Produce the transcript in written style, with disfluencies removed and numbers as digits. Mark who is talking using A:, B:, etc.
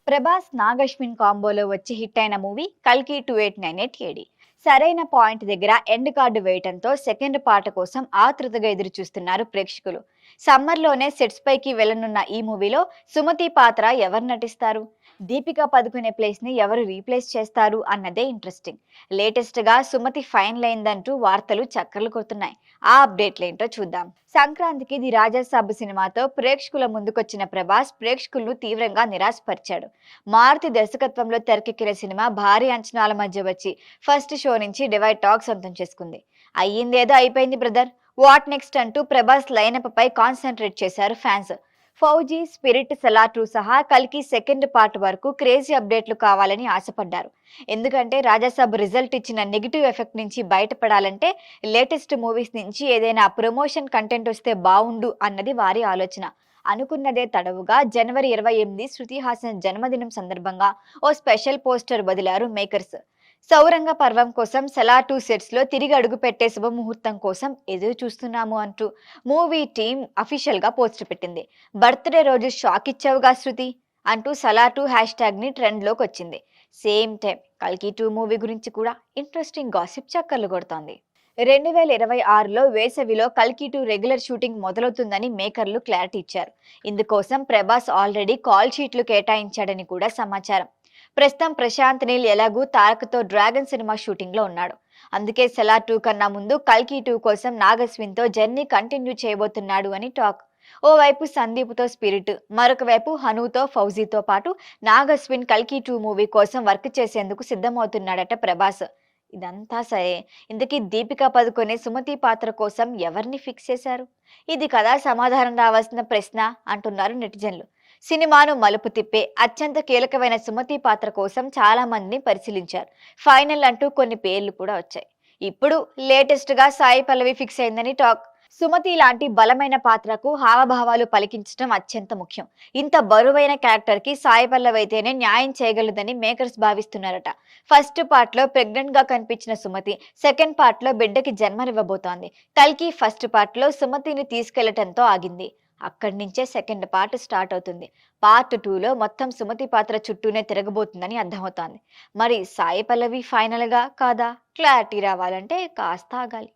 A: ప్రభాస్ నాగశ్విన్ కాంబోలో వచ్చి హిట్ అయిన మూవీ కల్కి 2898 ఏడి. సరైన పాయింట్ దగ్గర ఎండ్ కార్డు వేయటంతో సెకండ్ పార్ట్ కోసం ఆతృతగా ఎదురు చూస్తున్నారు ప్రేక్షకులు. సమ్మర్లోనే సెట్స్ పైకి వెళ్లనున్న ఈ మూవీలో సుమతి పాత్ర ఎవరు నటిస్తారు, దీపికా పదుకునే ప్లేస్ ని ఎవరు రీప్లేస్ చేస్తారు అన్నదే ఇంట్రెస్టింగ్. లేటెస్ట్ గా సుమతి ఫైనల్ అయిందంటూ వార్తలు చక్కర్లు కొడుతున్నాయి. ఆ అప్డేట్లేంటో చూద్దాం. సంక్రాంతికి ది రాజాసాబ్ సినిమాతో ప్రేక్షకుల ముందుకొచ్చిన ప్రభాస్ ప్రేక్షకులను తీవ్రంగా నిరాశపరిచాడు. మారుతి దర్శకత్వంలో తెరకెక్కిన సినిమా భారీ అంచనాల మధ్య వచ్చి ఫస్ట్ షో నుంచి డివైడ్ టాక్ సొంతం చేసుకుంది. అయ్యిందేదో అయిపోయింది బ్రదర్, వాట్ నెక్స్ట్ అంటూ ప్రభాస్ లైనప్ పై కాన్సన్ట్రేట్ చేశారు ఫ్యాన్స్. ఫౌజీ, స్పిరిట్, సలార్ 2 సహా కల్కి సెకండ్ పార్ట్ వరకు క్రేజీ అప్డేట్లు కావాలని ఆశపడ్డారు. ఎందుకంటే రాజాసాబ్ రిజల్ట్ ఇచ్చిన నెగిటివ్ ఎఫెక్ట్ నుంచి బయటపడాలంటే లేటెస్ట్ మూవీస్ నుంచి ఏదైనా ప్రమోషన్ కంటెంట్ వస్తే బావుండు అన్నది వారి ఆలోచన. అనుకున్నదే తడవుగా జనవరి 28 శృతి హాసన్ జన్మదినం సందర్భంగా ఓ స్పెషల్ పోస్టర్ వదిలారు మేకర్స్. సౌరంగ పర్వం కోసం సలార్ 2 సెట్స్ లో తిరిగి అడుగు పెట్టే శుభముహూర్తం కోసం ఎదురు చూస్తున్నాము అంటూ మూవీ టీం అఫీషియల్ గా పోస్ట్ పెట్టింది. బర్త్డే రోజు షాక్ ఇచ్చావుగా శృతి అంటూ సలార్ 2 హ్యాష్ ట్యాగ్ ని ట్రెండ్ లోకి వచ్చింది. సేమ్ టైం కల్కి 2 మూవీ గురించి కూడా ఇంట్రెస్టింగ్ గాసిప్ చక్కర్లు కొడుతోంది. 2026లో వేసవిలో కల్కి 2 రెగ్యులర్ షూటింగ్ మొదలవుతుందని మేకర్లు క్లారిటీ ఇచ్చారు. ఇందుకోసం ప్రభాస్ ఆల్రెడీ కాల్ షీట్లు కేటాయించాడని కూడా సమాచారం. ప్రస్తుతం ప్రశాంత్ నీల్ ఎలాగూ తారక్తో డ్రాగన్ సినిమా షూటింగ్ లో ఉన్నాడు. అందుకే సలార్ 2 కన్నా ముందు కల్కి 2 కోసం నాగశ్విన్ తో జర్నీ కంటిన్యూ చేయబోతున్నాడు అని టాక్. ఓవైపు సందీప్తో స్పిరిట్, మరొక వైపు హనుతో ఫౌజీతో పాటు నాగశ్విన్ కల్కి 2 మూవీ కోసం వర్క్ చేసేందుకు సిద్ధమవుతున్నాడట ప్రభాస్. ఇదంతా సరే, ఇందుకీ దీపికా పదుకొనే సుమతి పాత్ర కోసం ఎవరిని ఫిక్స్ చేశారు? ఇది కదా సమాధానం రావాల్సిన ప్రశ్న అంటున్నారు నెటిజన్లు. సినిమాను మలుపు తిప్పే అత్యంత కీలకమైన సుమతి పాత్ర కోసం చాలా మందిని పరిశీలించారు. ఫైనల్ అంటూ కొన్ని పేర్లు కూడా వచ్చాయి. ఇప్పుడు లేటెస్ట్ గా సాయి పల్లవి ఫిక్స్ అయిందని టాక్. సుమతి లాంటి బలమైన పాత్రకు హావభావాలు పలికించడం అత్యంత ముఖ్యం. ఇంత బరువైన క్యారెక్టర్ కి సాయి పల్లవి అయితేనే న్యాయం చేయగలదని మేకర్స్ భావిస్తున్నారట. ఫస్ట్ పార్ట్ లో ప్రెగ్నెంట్ గా కనిపించిన సుమతి సెకండ్ పార్ట్ లో బిడ్డకి జన్మనివ్వబోతోంది. కల్కి ఫస్ట్ పార్ట్ లో సుమతిని తీసుకెళ్లటంతో ఆగింది. అక్కడి నుంచే సెకండ్ పార్ట్ స్టార్ట్ అవుతుంది. పార్ట్ 2లో మొత్తం సుమతి పాత్ర చుట్టూనే తిరగబోతుందని అర్థమవుతోంది. మరి సాయి పల్లవి ఫైనల్ గా కాదా? క్లారిటీ రావాలంటే కాస్త ఆగాలి.